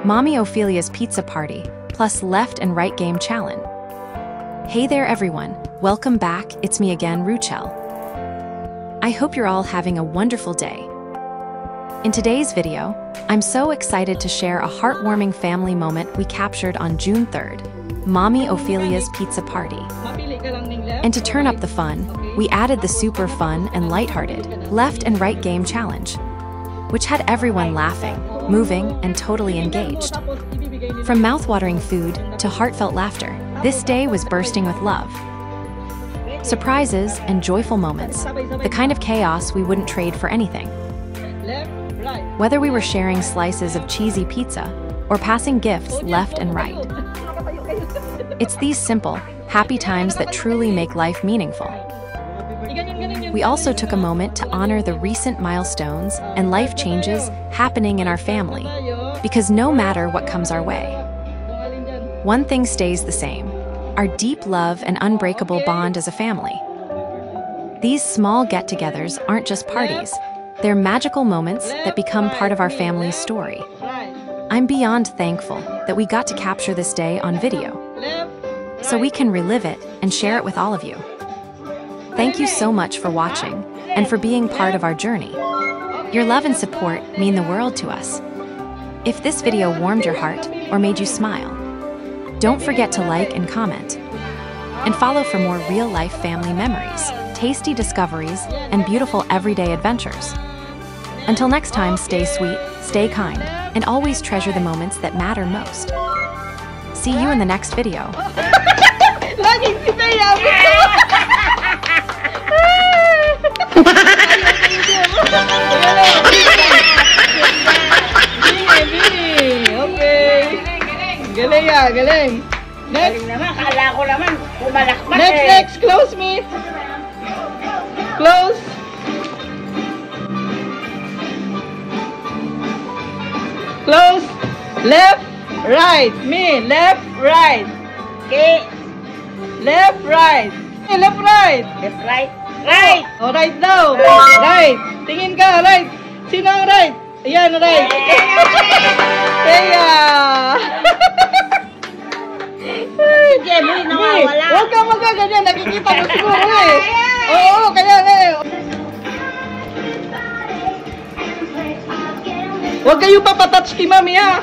Mommy Ophelia's Pizza Party, plus Left and Right Game Challenge. Hey there everyone, welcome back, it's me again, Ruchel. I hope you're all having a wonderful day. In today's video, I'm so excited to share a heartwarming family moment we captured on June 3rd, Mommy Ophelia's Pizza Party. And to turn up the fun, we added the super fun and lighthearted Left and Right Game Challenge, which had everyone laughing, moving, and totally engaged. From mouth-watering food to heartfelt laughter, this day was bursting with love. Surprises and joyful moments, the kind of chaos we wouldn't trade for anything. Whether we were sharing slices of cheesy pizza or passing gifts left and right. It's these simple, happy times that truly make life meaningful. We also took a moment to honor the recent milestones and life changes happening in our family, because no matter what comes our way, one thing stays the same: our deep love and unbreakable bond as a family. These small get-togethers aren't just parties, they're magical moments that become part of our family's story. I'm beyond thankful that we got to capture this day on video, so we can relive it and share it with all of you. Thank you so much for watching and for being part of our journey. Your love and support mean the world to us. If this video warmed your heart or made you smile, don't forget to like and comment. And follow for more real-life family memories, tasty discoveries, and beautiful everyday adventures. Until next time, stay sweet, stay kind, and always treasure the moments that matter most. See you in the next video. Okay. Galing ah, galing. Next. Next. Close me. Close. Close. Left, right. Me. Left, right. Okay. Left, right. Okay, left, right. Left, right. Right. Oh, right daw. Right. Tingin ka, right. Sino ang right? Ayan, right. Kaya. Sige, boy, nawawala. Huwag kang magaganyan. Nakikita mo siguro eh. Oo, kaya eh. Huwag kayo papatouch kay mami ha.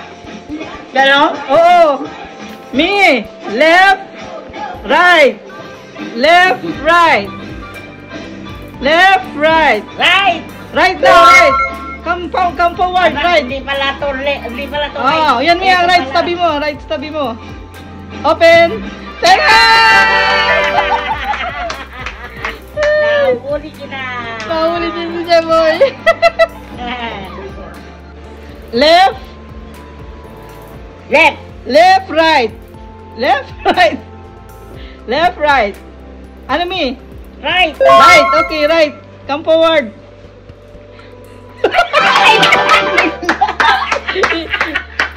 Gano'n? Oo. Me. Left. Right. Left, right. Left, right. Right. Right now, right. Come forward, right. Hindi pala to Oh, yan niya, right tabi mo, right tabi mo. Open. Teka! Nahuli kita. Mahuli din siya, boy. Left. Left. Left, right. Left, right. Left, right. Ano mi? Right. Right, okay, right. Come forward.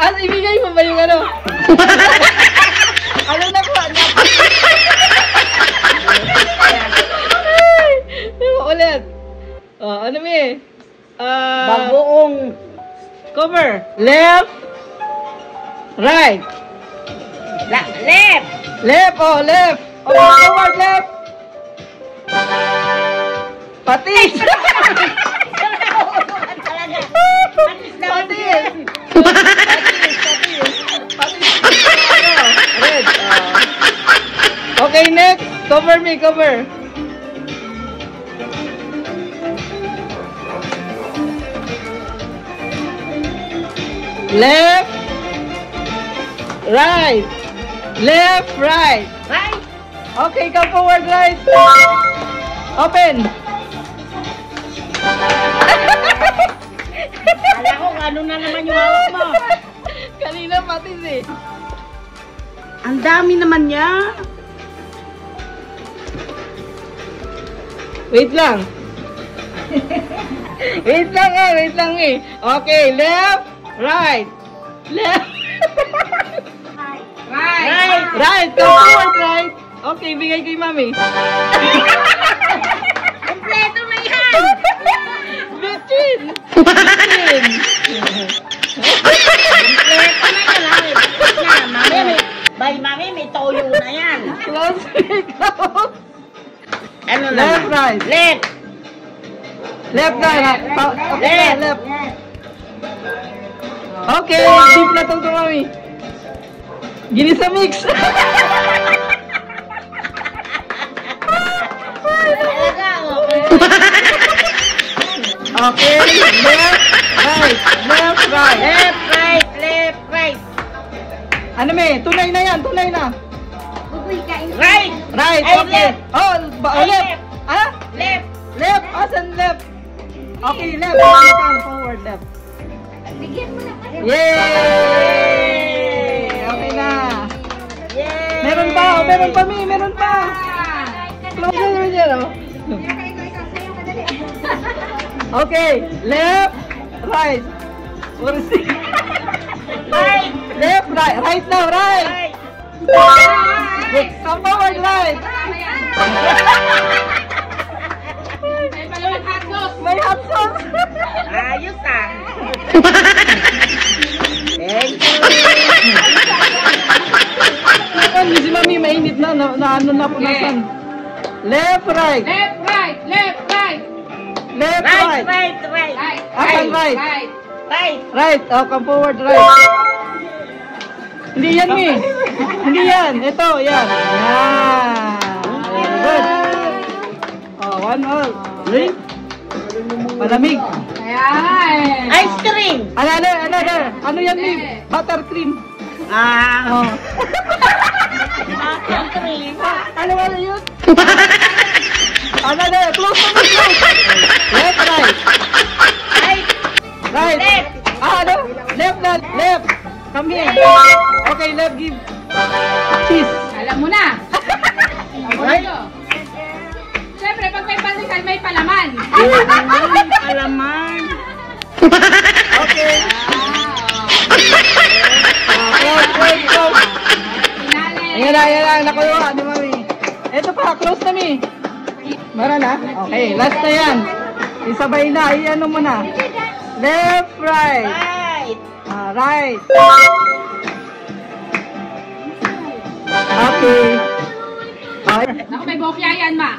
Ano, ibigay mo ba yung ano? Ano na po? Ulit. Oh, ano mi? Bagoong. Cover. Left. Right. Left. Left, oh, left. Okay, forward, left. Patis. Okay, next. Cover me, cover. Left. Right. Left, right. Right. Okay, come forward, right. Open. Kala ko, ano na naman yung hawak mo. Kanina patis eh. Ang dami naman niya. Wait lang. Wait lang eh. Okay, left, right. Left. Right. Right, come forward, right. Okay, bigay kay mami. Kompleto na yan. Bitchin. Kompleto na Left, right. Left. Left, right. Okay, left. Okay, deep na itong tumami. Ginis sa mix. Okay, left, right. Left, right. Left, right, left, right. Ano may? Tunay na yan, tunay na. Right. Right, Ay, okay. left. Oh, Ay, left. left. Ah? Left. Left, asan left? Okay, left. Forward, left. Yay! Okay na. Yay! Meron pa, oh, meron pa, Mi, meron pa. Close na dyan, oh. Okay, left, right. What is it? Right. Left, right. Right now, right. Right. Come forward, right. May hot sauce. Ayos ah. Thank you. Ano si Mami, mainit na ano na punasan. Left, right. Left, right, left, right. Left, Right, right. right, right. Asan right? Right. Right. Right. Oh, come forward, right. Hindi yan, Mi. Hindi yan. Ito, yan. Yan. Very good. Oh, one all. Drink. Malamig. Ayan. Ice cream. Another. Ano yan, Mi? Buttercream. Ah. Oh. Ice cream. Ano yun? Another. Close to me, close. Left, right. Right. Right. Left. Ano? Left na. Left. Come here. Okay, left give. Cheese. Alam mo na. Right. Siyempre, pag may pandesal, may palaman. Alaman. Okay. Close. Finale. Ayan na. Nakuha ni Mami. Ito pa, close na, Mi. Meron na? Okay, last na yan. Isabay na. Iyan mo na. Left, right. Right. Right. Okay. Naku, may bokya yan, ma.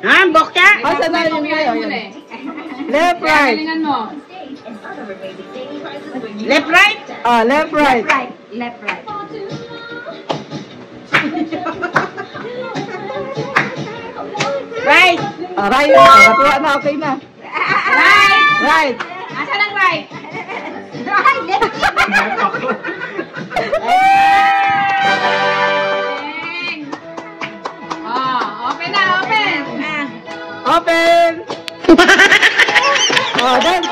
Ha? Bokya? Asa na May yun bokya kayo? yung huli. Left, right. Galingan mo. Left, right? Left, right. Left, right. Right. Right. Natuwa na. Okay na. Right. Right. Asan ang right? Galing. Oh, open na, open. Open. Dance.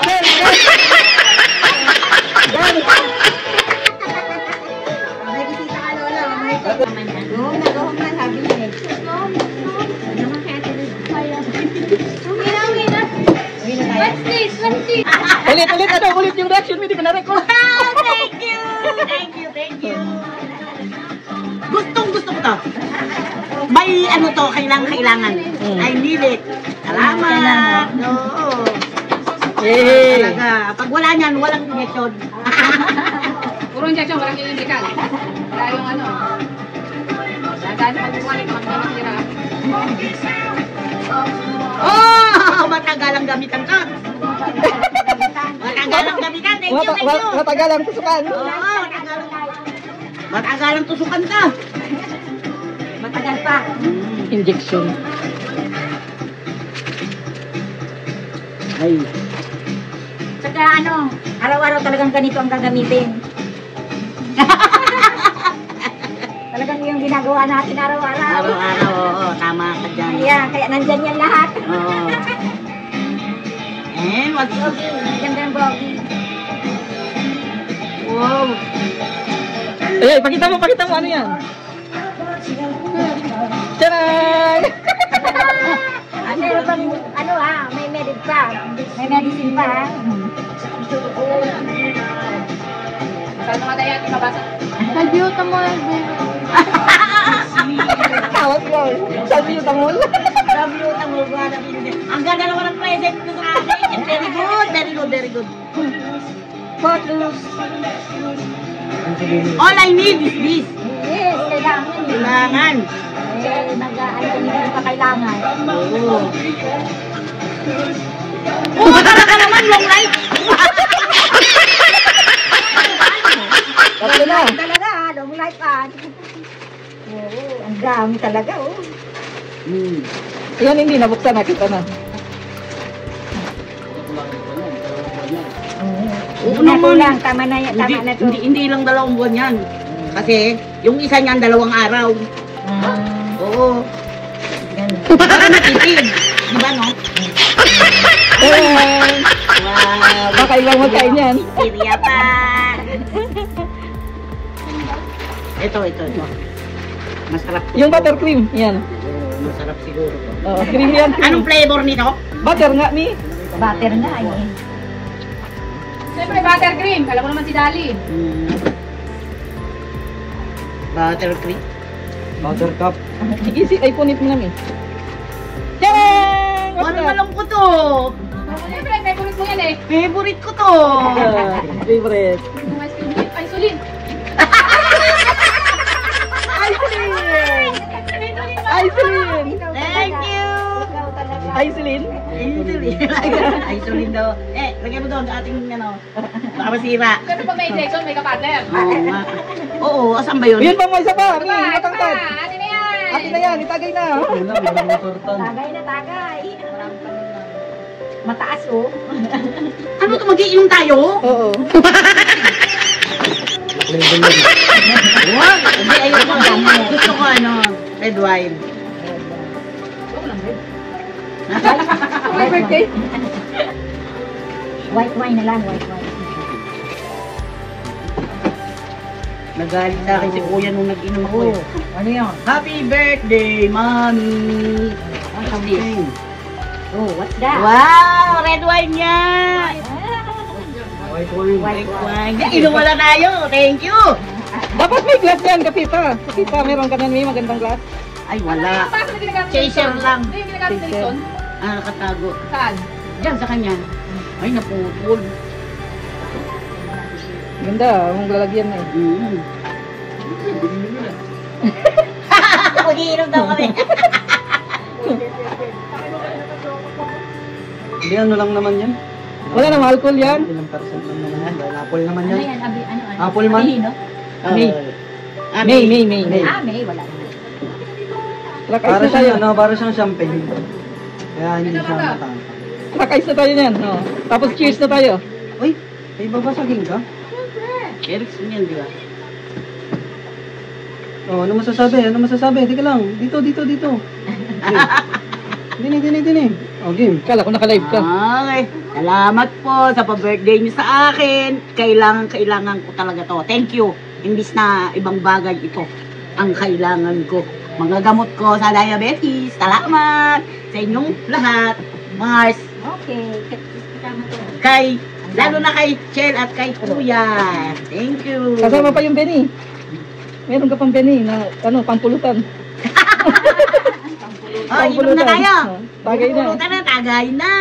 Ulit yung reaction, hindi ko na-record. Thank you. Gusto ko to. May ano to, kailangan. I need it. Salamat. Oo. Yay! Talaga. Pag wala niyan, walang injection. Puro injection, walang inimbikal. Wala yung ano. Dahil pag bumalik, magdamag-tira. Oh! Matagalang gamitan ka. Matagalang gamitan. Thank you. Matagal ang tusukan. Oo, matagalang tusukan ka. Matagal pa. Injection. Ay. Saka ano, araw-araw talagang ganito ang gagamitin. Talagang yung ginagawa natin araw-araw. Araw-araw, oo, tama ka dyan. Kaya nandyan yan lahat. Oo. What's up? Ganda ng bogi. Wow. Ay, pakita mo ano yan? Tcharan! Meron bang, may medicine pa. May medicine pa, ha? Saan mga dayan, ibabasa? Nag-beauty mo. Tawag ko. Sabi yung tamol. Nabiyutan mo ba? Ang ganda naman ng present mo sa akin. Very good. Footloose. All I need is this. Yes, kailangan. Kailangan. Nag-ano kami ng kakailangan. Oo. Oo, talaga naman, long life. Tatlo na. Talaga, long life ah. Oo, ang dami talaga oh. Yan hindi nabuksan, nakita na. Oo Naku naman. lang, tama na yan, tama na to. Hindi lang 2 buwan yan. Kasi, yung isa niyan 2 araw. Oo. Ganun. Para matipid. Di ba, no? Wow. Baka ilang magkain yan. Siriya pa. Ito. Masarap. Yung buttercream, yan. Masarap siguro. Oo, cream yan. Cream. Anong flavor nito? Butter nga, Mi. Butter nga eh. Siyempre, buttercream. Alam mo naman si Dali. Buttercream. Buttercup. Easy, ay punit mo na, Mi. Tiyang! Ano alam ko to? Siyempre, favorite mo yan eh. Favorite ko to. Favorite. Yung ice cream dip, insulin. Aislin! Thank you. Ikaw talaga. Aislin? Isolin daw. Lagyan mo doon ating baka masira. Siyempre, pag may injection, may kapartner. Oo nga. Oo, asan ba yun? Yun pa, may isa pa. Mi, Ito matangkad. Ate na yan. Atin na yan, itagay na. Tagay na tagay. Mataas oh. Ano to, mag-iinom tayo? Oo. Wow! Hindi, ayoko. Gusto ko red wine. My birthday. White wine na lang, white wine. Nagalit sa akin si kuya nung nag-inom ako. Ano yun? Happy birthday, mommy! What's this? Oh, what's that? Wow! Red wine yan! White Red wine. wine. Inom wala tayo. Thank you! Dapat may glass yan, Kapita. Kapita, meron ka na, Mi, magandang glass. Ay, wala. Paano yung ginagamit ni Chaser Wilson? lang. Ano yung ginagamit ni Wilson? Nakatago. Saan? Diyan sa kanya. Ay, naputol. Ganda, mong lalagyan na eh. Mag-iinom daw kami. Hindi, ano lang naman yan. Wala namang alcohol yan. Ilang percent lang naman yan. Dahil apple naman Ano yan. yan? Ano? Apple man? Abihino? May. May. Ah, may. Wala naman. Track ice Para na tayo. siyang, para siyang champagne. Kaya hindi siya matangka. Track ice na tayo yan. No. Tapos cheers na tayo. Uy, may babasagin ka? Erickson yan, di ba? Oh, ano masasabi? Ano masasabi? Teka lang. Dito. Dini. Oh, game. Kala ko naka-live ka. Okay. Salamat po sa pa-birthday niyo sa akin. Kailangan ko talaga to. Thank you. Imbis na ibang bagay ito ang kailangan ko. Mga gamot ko sa diabetes. Salamat sa inyong lahat. Mars, Okay. Kasama to. lalo na kay Chel at kay Kuya. Thank you. Kasama pa yung Benny. Meron ka pang Benny na pampulutan. Oh, inom na tayo. Tagay na. Tagay na.